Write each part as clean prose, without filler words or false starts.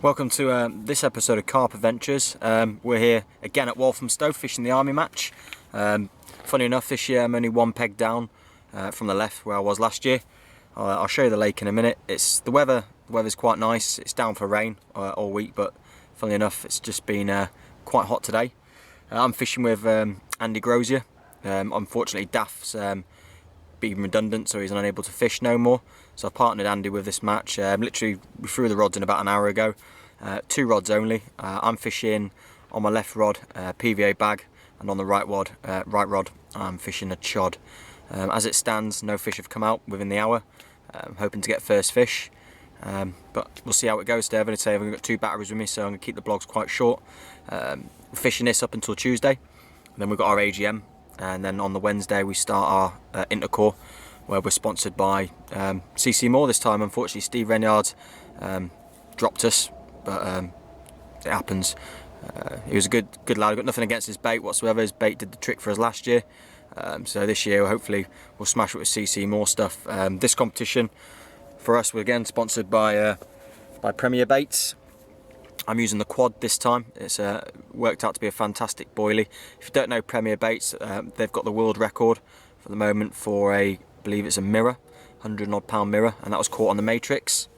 Welcome to this episode of CarpAdventures. We're here again at Walthamstow fishing the Army match. Funny enough, this year I'm only one peg down from the left where I was last year. I'll show you the lake in a minute. The weather's quite nice. It's down for rain all week, but funnily enough, it's just been quite hot today. I'm fishing with Andy Grosier. Unfortunately, Daft's been redundant, so he's unable to fish no more. So I've partnered Andy with this match. Literally, we threw the rods in about an hour ago. 2 rods only. I'm fishing on my left rod PVA bag, and on the right rod I'm fishing a chod. As it stands, no fish have come out within the hour. I'm hoping to get first fish, but we'll see how it goes. Today I've got 2 batteries with me, so I'm going to keep the vlogs quite short. We're fishing this up until Tuesday, and then we've got our AGM. And then on the Wednesday we start our intercore, where we're sponsored by CC Moore this time. Unfortunately, Steve Renyard dropped us, but it happens. He was a good lad. I've got nothing against his bait whatsoever. His bait did the trick for us last year. So this year hopefully we'll smash it with CC Moore stuff. This competition for us, we're again sponsored by Premier Baits. I'm using the quad this time. It's worked out to be a fantastic boilie. If you don't know Premier Baits, they've got the world record for the moment for I believe it's a mirror, 100 odd pound mirror, and that was caught on the Matrix.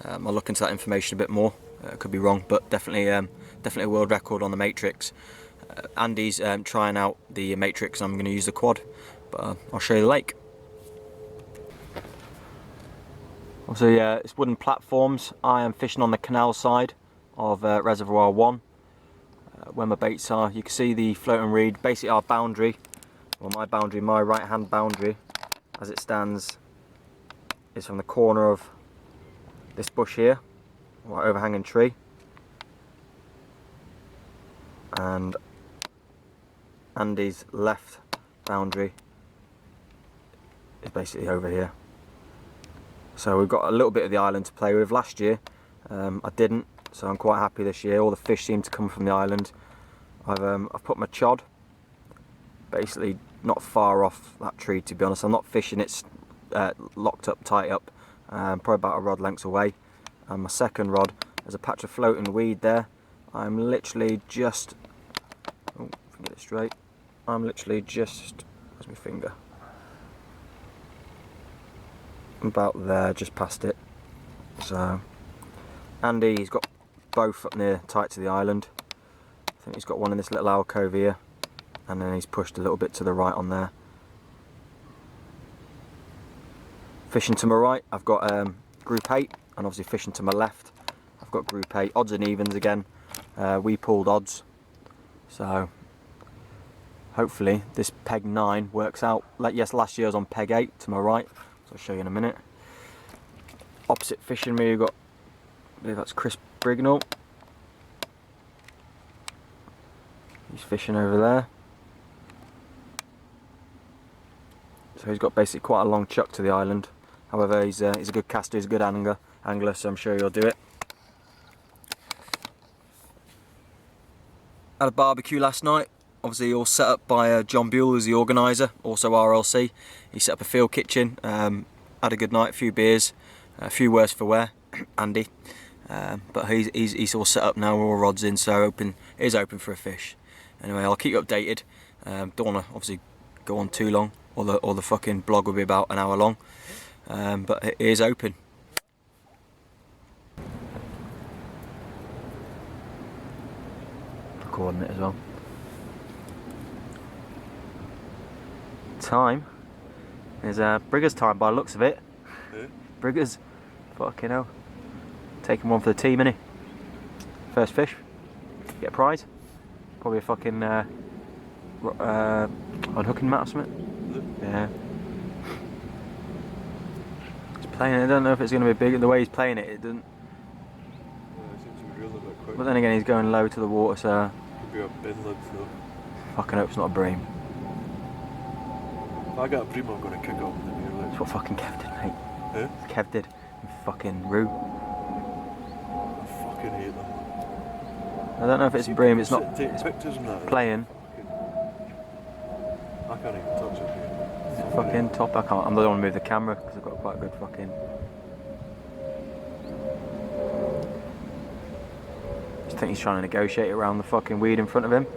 I'll look into that information a bit more. Could be wrong, but definitely a world record on the Matrix. Andy's trying out the Matrix, and I'm going to use the quad, but I'll show you the lake. Also, yeah, it's wooden platforms. I am fishing on the canal side of Reservoir 1, where my baits are. You can see the floating reed, basically our boundary, or my right hand boundary as it stands is from the corner of this bush here, or overhanging tree, and Andy's left boundary is basically over here. So we've got a little bit of the island to play with. Last year I didn't, so I'm quite happy this year. All the fish seem to come from the island. I've put my chod basically not far off that tree, to be honest. I'm not fishing it locked up, tight up, probably about a rod length away. And my second rod, there's a patch of floating weed there. I'm literally just, oh, if I get it straight, I'm literally just, where's my finger? About there, just past it. So Andy's got both up near tight to the island. I think he's got one in this little alcove here, and then he's pushed a little bit to the right on there. Fishing to my right, I've got group 8, and obviously fishing to my left, I've got group 8. Odds and evens again. We pulled odds, so hopefully this peg 9 works out. Yes, last year I was on peg 8 to my right, so I'll show you in a minute. Opposite fishing me, we've got, I believe that's Chris Brignall. He's fishing over there. So he's got basically quite a long chuck to the island. However, he's a good caster, he's a good angler, so I'm sure he'll do it. Had a barbecue last night. Obviously all set up by John Buell, who's the organiser, also RLC. He set up a field kitchen, had a good night, a few beers, a few worse for wear, Andy. But he's all set up now, all rods in, so it is open for a fish. Anyway, I'll keep you updated. Don't want to obviously go on too long, or the fucking blog will be about an hour long. But it is open. Recording it as well. Time is Brigger's time by the looks of it. Yeah. Brigger's, fucking hell. Taking one for the team, innit? First fish, get a prize. Probably a fucking unhooking mat or something. Yeah. He's playing it. I don't know if it's going to be big. The way he's playing it, it doesn't. Yeah, it seems to be real a bit quick. But then again, he's going low to the water, so. Could be a bin lid though. Fucking hope it's not a bream. If I get a bream, I'm going to kick off the near leg. That's what fucking Kev did, mate. Eh? Kev did. You fucking roo. I fucking hate them. I don't know if it's a bream. It's not. Take pictures and that. Playing. I can't even touch it. It's fucking top. I can't. I don't want to move the camera because I've got quite a good fucking. I think he's trying to negotiate around the fucking weed in front of him.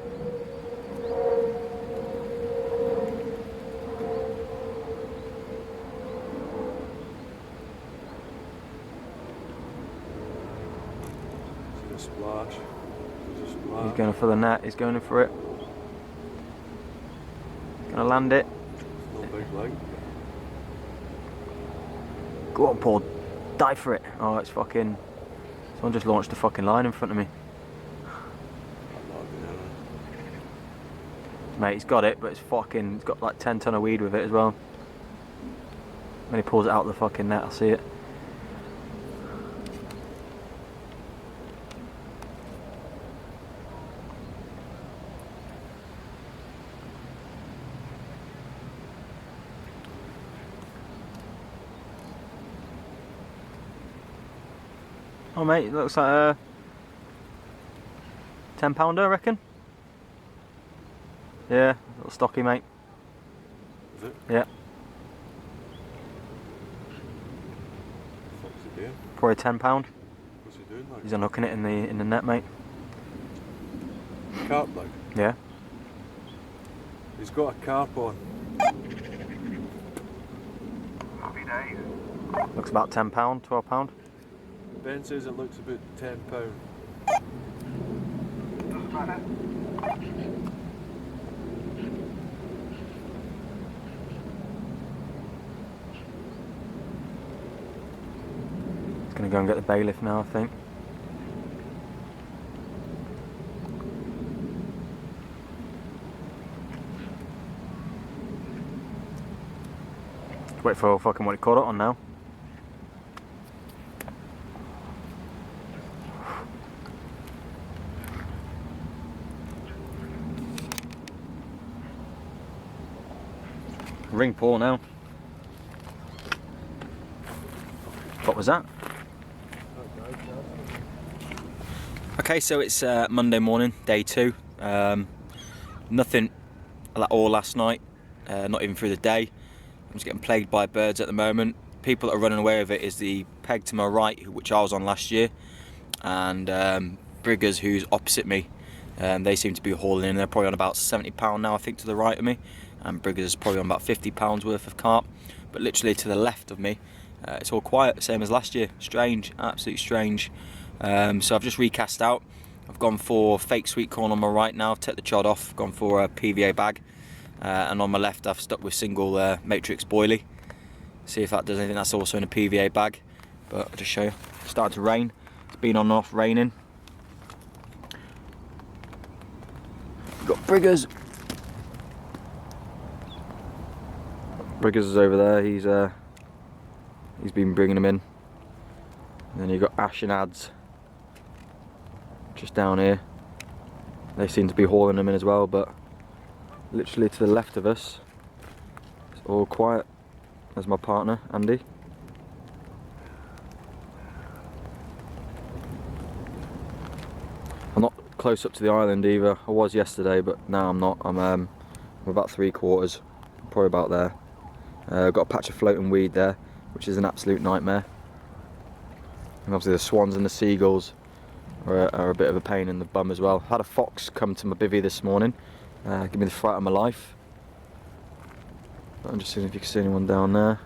See a splash. There's a splash. He's going for the net, he's going for it. Gonna land it. No big leg. Go on, Paul. Dive for it. Oh, it's fucking... Someone just launched a fucking line in front of me. Mate, he's got it, but it's fucking... It's got like 10 ton of weed with it as well. When he pulls it out of the fucking net, I'll see it. Oh mate, it looks like a £10 I reckon. Yeah, little stocky mate. Is it? Yeah. What's he doing? Probably £10. What's he doing like? He's unhooking it in the net, mate. Carp like? Yeah. He's got a carp on. Happy days. Looks about £10, £12. Ben says it looks about £10. Doesn't matter. He's gonna go and get the bailiff now, I think. Wait for fucking what he caught it on now. Ring Paul now. What was that? Okay, so it's Monday morning, day 2. Nothing at all last night, not even through the day. I'm just getting plagued by birds at the moment. People that are running away with it is the peg to my right, which I was on last year, and Briggers, who's opposite me. They seem to be hauling in. They're probably on about £70 now, I think, to the right of me. And Briggers is probably on about £50 worth of carp. But literally to the left of me, it's all quiet, same as last year. Strange, absolutely strange. So I've just recast out. I've gone for fake sweet corn on my right now, take the chod off, gone for a PVA bag. And on my left I've stuck with single matrix boilie. See if that does anything. That's also in a PVA bag. But I'll just show you. It's starting to rain. It's been on and off raining. Got Briggers. Briggers is over there. He's been bringing them in. And then you've got Ash and Ads just down here. They seem to be hauling them in as well, but literally to the left of us, it's all quiet. There's my partner, Andy. I'm not close up to the island either. I was yesterday, but now I'm not. I'm about 3/4, probably about there. Got a patch of floating weed there, which is an absolute nightmare. And obviously the swans and the seagulls are a bit of a pain in the bum as well. Had a fox come to my bivvy this morning, give me the fright of my life. But I'm just seeing if you can see anyone down there.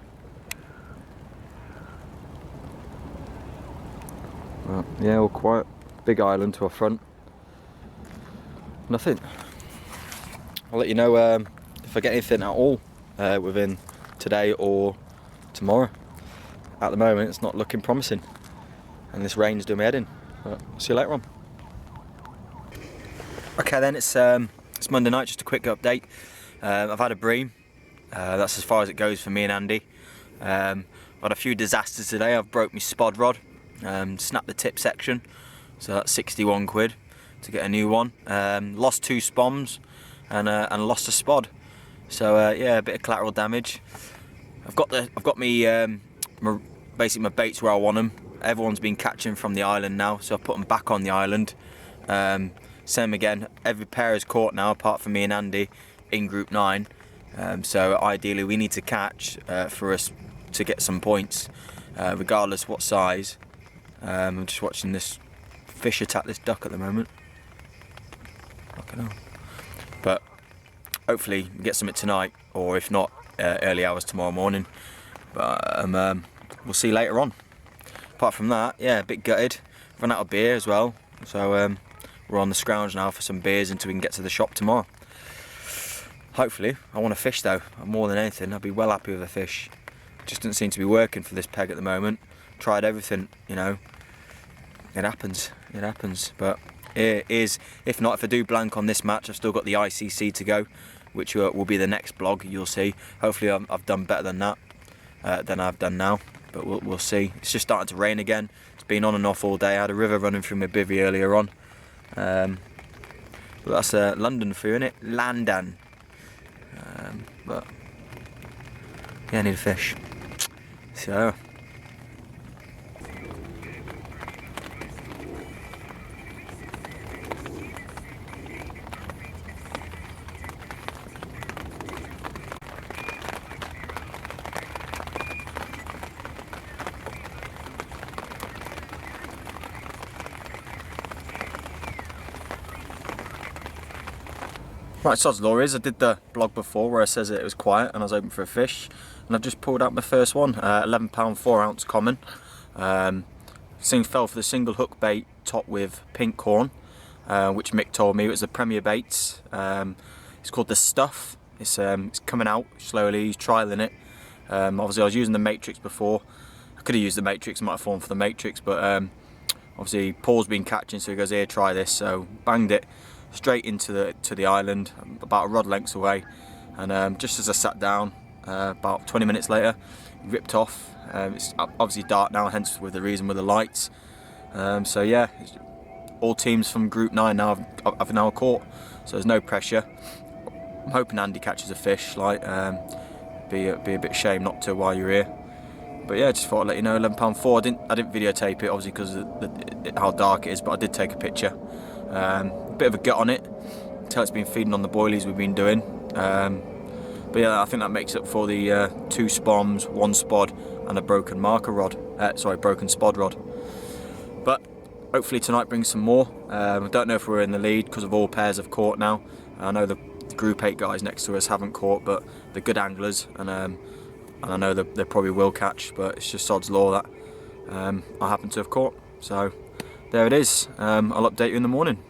But yeah, all quiet. Big island to our front. Nothing. I'll let you know if I get anything at all within today or tomorrow. At the moment it's not looking promising, and this rain's doing my head in, but I'll see you later on. Okay then, it's Monday night. Just a quick update. I've had a bream. That's as far as it goes for me and Andy. Had a few disasters today. I've broke my spod rod, snapped the tip section, so that's 61 quid to get a new one. Lost 2 spoms and lost a spod. So yeah, a bit of collateral damage. I've got me basically my baits where I want them. Everyone's been catching from the island now, so I've put them back on the island. Same again. Every pair is caught now, apart from me and Andy in Group 9. So ideally, we need to catch for us to get some points, regardless what size. I'm just watching this fish attack this duck at the moment. Fucking hell. But hopefully get something tonight, or if not, early hours tomorrow morning. But we'll see later on. Apart from that, yeah, a bit gutted. Run out of beer as well, so we're on the scrounge now for some beers until we can get to the shop tomorrow. Hopefully, I want to fish though, more than anything. I'd be well happy with a fish. Just doesn't seem to be working for this peg at the moment. Tried everything, you know. It happens, but it is, if I do blank on this match, I've still got the ICC to go, which will be the next vlog, you'll see. Hopefully I've done better than that, than I've done now, but we'll see. It's just starting to rain again. It's been on and off all day. I had a river running through my bivvy earlier on. But that's London for you, innit? London. But yeah, I need a fish. So right, sod's law is, I did the blog before where it says it was quiet and I was hoping for a fish, and I've just pulled out my first one, 11 pound 4 ounce common. Thing fell for the single hook bait topped with pink corn, which Mick told me it was the Premier Baits. It's called the Stuff. It's coming out slowly, he's trialling it. Obviously I was using the Matrix before. I could have used the Matrix, might have fallen for the Matrix, but obviously Paul's been catching, so he goes, here, try this, so banged it straight into the island, about a rod length away, and just as I sat down, about 20 minutes later, it ripped off. It's obviously dark now, hence with the reason with the lights. So yeah, all teams from Group 9 now have now caught, so there's no pressure. I'm hoping Andy catches a fish. Like, be a bit shame not to while you're here. But yeah, just thought I'd let you know, 11 pound 4. I didn't videotape it obviously because of how dark it is, but I did take a picture. Bit of a gut on it. Tell it's been feeding on the boilies we've been doing. But yeah, I think that makes up for the 2 spoms, 1 spod, and a broken marker rod. Broken spod rod. But hopefully tonight brings some more. I don't know if we're in the lead because of all pairs have caught now. I know the Group 8 guys next to us haven't caught, but they're good anglers, and I know that they probably will catch. But it's just sod's law that I happen to have caught. So there it is. I'll update you in the morning.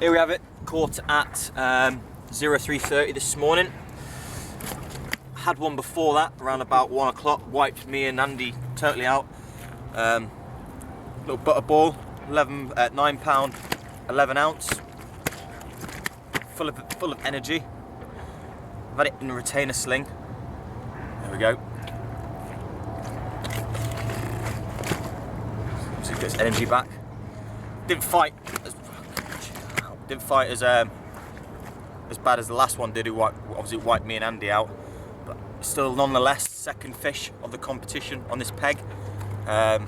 Here we have it, caught at 03:30 this morning. Had one before that, around about 1 o'clock, wiped me and Andy totally out. Little butterball, 9 pound 11 ounce, full of energy. I've had it in a retainer sling. There we go. So it gets energy back. Didn't fight as bad as the last one did, who obviously wiped me and Andy out, but still nonetheless second fish of the competition on this peg. I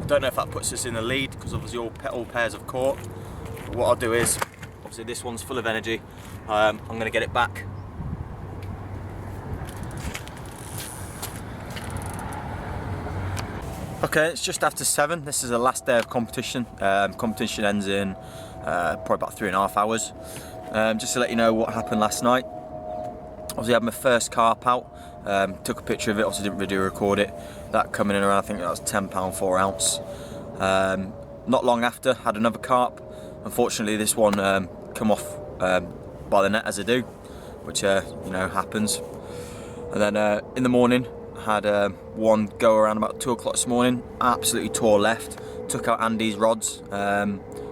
don't know if that puts us in the lead because obviously all pairs have caught, but what I'll do is, obviously this one's full of energy, I'm going to get it back. Okay, it's just after 7. This is the last day of competition. Competition ends in probably about 3.5 hours. Just to let you know what happened last night. Obviously I had my first carp out. Took a picture of it, obviously didn't video record it. That coming in around, I think that was 10 pound 4 ounce. Not long after, had another carp. Unfortunately this one come off by the net as I do, which you know, happens. And then in the morning, had one go around about 2 o'clock this morning, absolutely tore left, took out Andy's rods,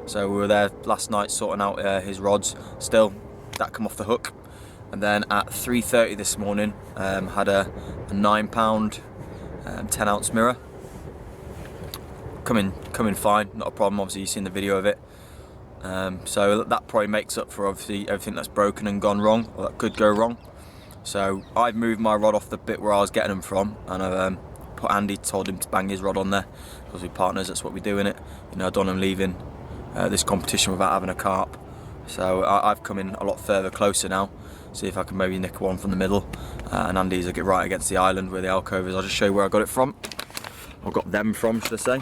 so we were there last night sorting out his rods, still that come off the hook. And then at 3:30 this morning, had a 9 pound 10 ounce mirror, coming fine, not a problem. Obviously you've seen the video of it, so that probably makes up for obviously everything that's broken and gone wrong, or that could go wrong. So I've moved my rod off the bit where I was getting them from, and I've put Andy, told him to bang his rod on there, because we're partners, that's what we do in it. You know, I don't want him leaving this competition without having a carp. So I've come in a lot further closer now. See if I can maybe nick one from the middle. And Andy's get right against the island where the alcove is. I'll just show you where I got it from. I got them from, should I say.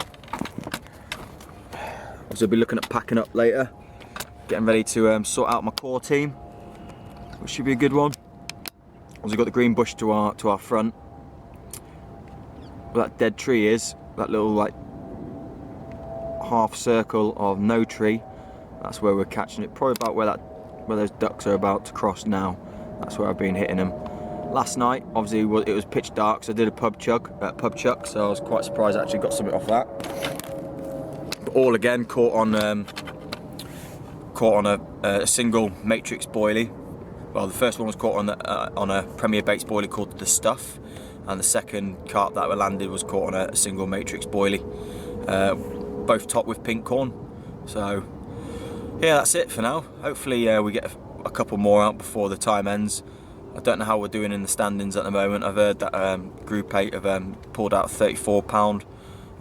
So I'll be looking at packing up later. Getting ready to sort out my core team, which should be a good one. Also got the green bush to our front. Where that dead tree is, that little like half circle of no tree, that's where we're catching it. Probably about where those ducks are about to cross now. That's where I've been hitting them. Last night, obviously, it was pitch dark, so I did a pub chuck, so I was quite surprised I actually got something off that. But all again caught on a single matrix boilie. Well, the first one was caught on a Premier Baits boilie called the Stuff, and the second carp that landed was caught on a single matrix boilie. Both topped with pink corn. So yeah, that's it for now. Hopefully we get a couple more out before the time ends. I don't know how we're doing in the standings at the moment. I've heard that Group 8 have pulled out a 34 pound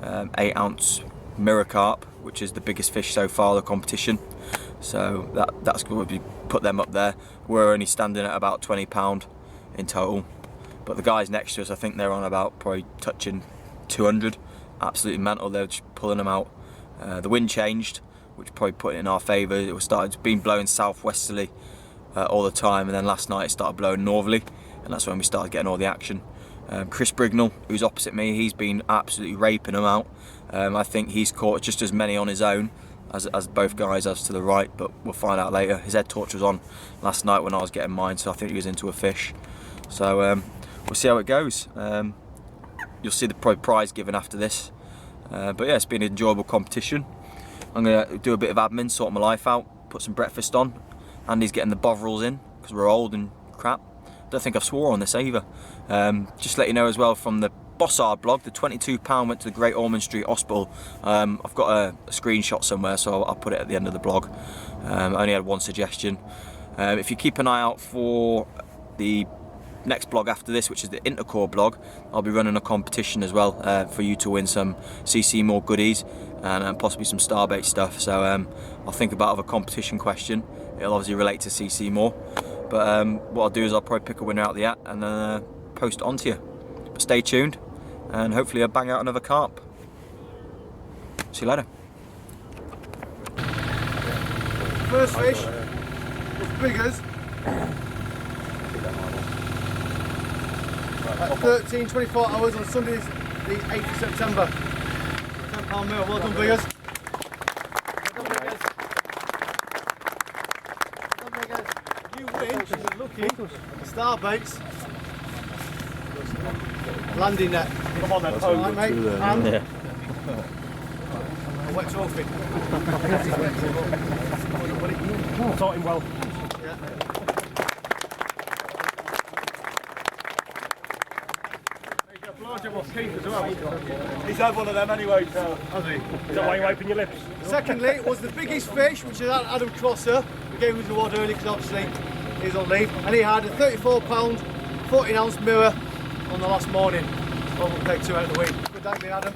8 ounce mirror carp, which is the biggest fish so far of the competition. So that's going to put them up there. We're only standing at about 20 pound in total, but the guys next to us, I think they're on about probably touching 200. Absolutely mental. They're just pulling them out. The wind changed, which probably put it in our favour. It's been blowing southwesterly all the time, and then last night it started blowing northerly, and that's when we started getting all the action. Chris Brignall, who's opposite me, he's been absolutely raping them out. I think he's caught just as many on his own as both guys as to the right, but we'll find out later. His head torch was on last night when I was getting mine, so I think he was into a fish. So we'll see how it goes. You'll see the prize given after this. But yeah, it's been an enjoyable competition. I'm going to do a bit of admin, sort my life out, put some breakfast on. Andy's getting the bovrils in because we're old and crap. Don't think I've swore on this either. Just to let you know as well, from the Bossard blog, the £22 went to the Great Ormond Street Hospital. I've got a screenshot somewhere, so I'll put it at the end of the blog. I only had one suggestion. If you keep an eye out for the next blog after this, which is the Intercore blog, I'll be running a competition as well for you to win some CC More goodies and possibly some Starbait stuff. So I'll think about a competition question. It'll obviously relate to CC More, but what I'll do is I'll probably pick a winner out of the hat and then post it onto you. But stay tuned, and hopefully I'll bang out another carp. See you later. First fish was Biggers at 13:24 hours on Sunday the 8th of September. £10 meal. Well done, Biggers. Well done, Biggers. Well done, Biggers. You win, if you're lucky, Starbaits landing net. Come on then, right, mate. And Yeah. a wet trophy. Taught him well. Yeah. He's had one of them anyway, so. Has he? Is that why you open your lips? Secondly, was the biggest fish, which is Adam Crosser. We gave him his award early because obviously he's on leave, and he had a 34 pound 14 ounce mirror on the last morning. Well, we'll take 2 out of the week. Good day, me, Adam.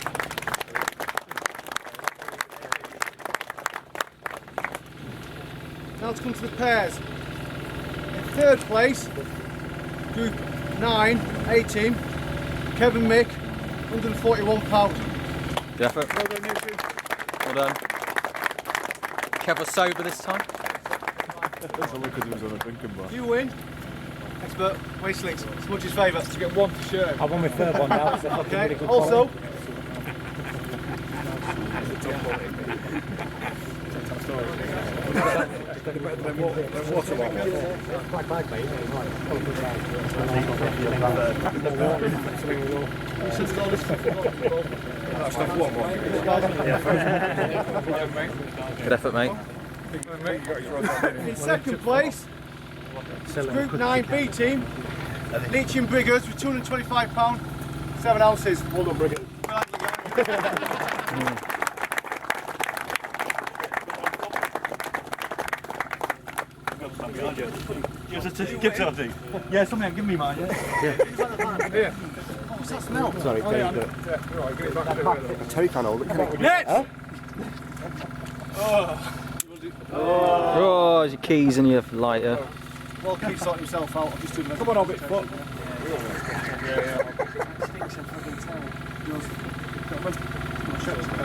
Now to come to the pairs. In third place, Group 9 A team, Kevin Mick, £141. Good effort. Well done, you two. Well done. Kev was sober this time. That's only because he was on a drinking bar. You win. Expert Wastelinks, Smudge's favour. You get 1 for sure. I've won my third one now. So Okay, really good also. Good effort, mate. In second place, Group 9B team, Leach and Briggers with £225, 7 ounces. Well done, Briggers. Yeah, something, give me mine. Here. What's that smell? Sorry, oh, yeah. Right, get it back. Terry can't hold it, can it? Net! Huh? Oh, guys your keys and your lighter. Well, keep sorting himself out. I've just doing Come on, I'll be foot.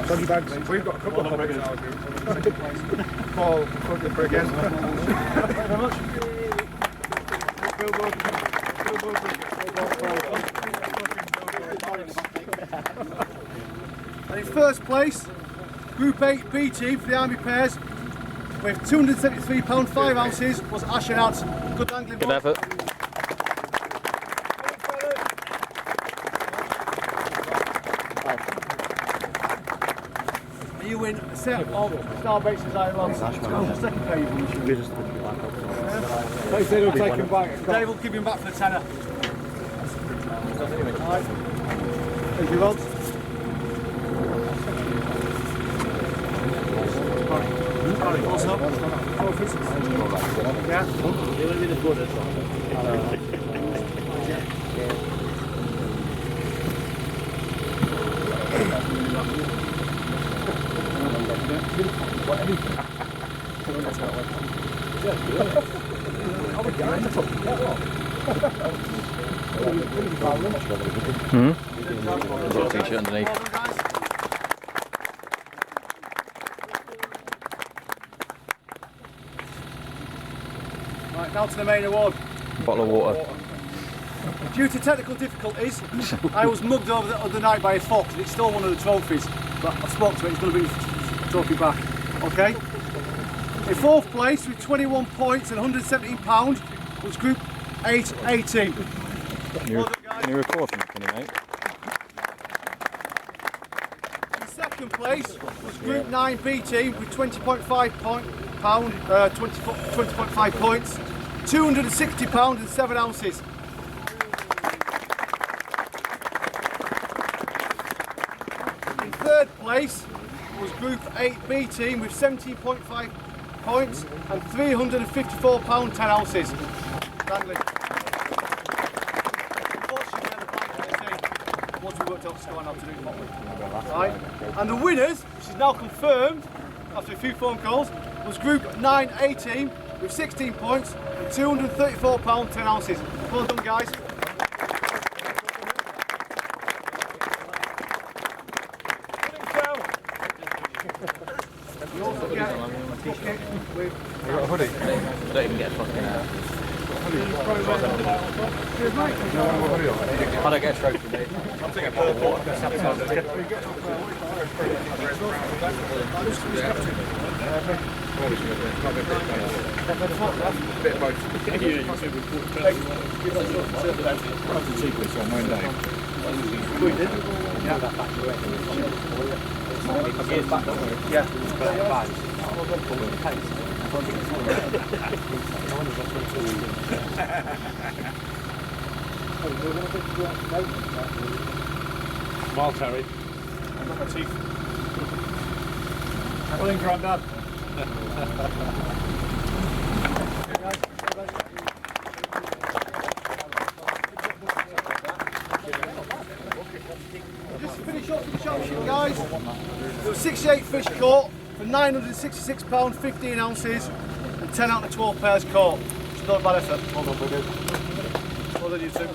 Doggy bags. We've got a couple of them. Paul, plug the brig in. Thank you very much. And in first place, Group 8 B team for the Army pairs with £273 5 ounces was Ash and Ads. Good angling. Good effort. You win a set of Starbaits as I lost. Second pair you won. They said he'll take him back. Dave will give him back for a tenner. Alright. Thank you, rods. Yeah. Got a t-shirt underneath. Right, now to the main award. Bottle of water. Due to technical difficulties, I was mugged over the other night by a fox and it's still one of the trophies. But I spoke to it, it's going to be the trophy back. Okay? In fourth place with 21 points and £117 was Group 8 A team. Can you record from it, mate? In second place was Group 9 B team with 20.5 points, £260 and 7 ounces. In third place was Group 8 B team with 17.5 points and £354 10 ounces. Stanley. Unfortunately, the blank for the team. Once we worked out the score, now to do it properly. Right. And the winners, which is now confirmed after a few phone calls, was Group 9 A team with 16 points and £234 10 ounces. Well done, guys. You also get a bucket with You got a hoodie? Don't even get a fucking I don't get a trophy, mate. I'm taking a purple. Smile, Terry. I've got my teeth. Well in, Grandad. Just to finish off with the shop sheet, guys, there were 68 fish caught for £966, 15 ounces, and 10 out of 12 pairs caught. It's not a bad effort. Well done, you two.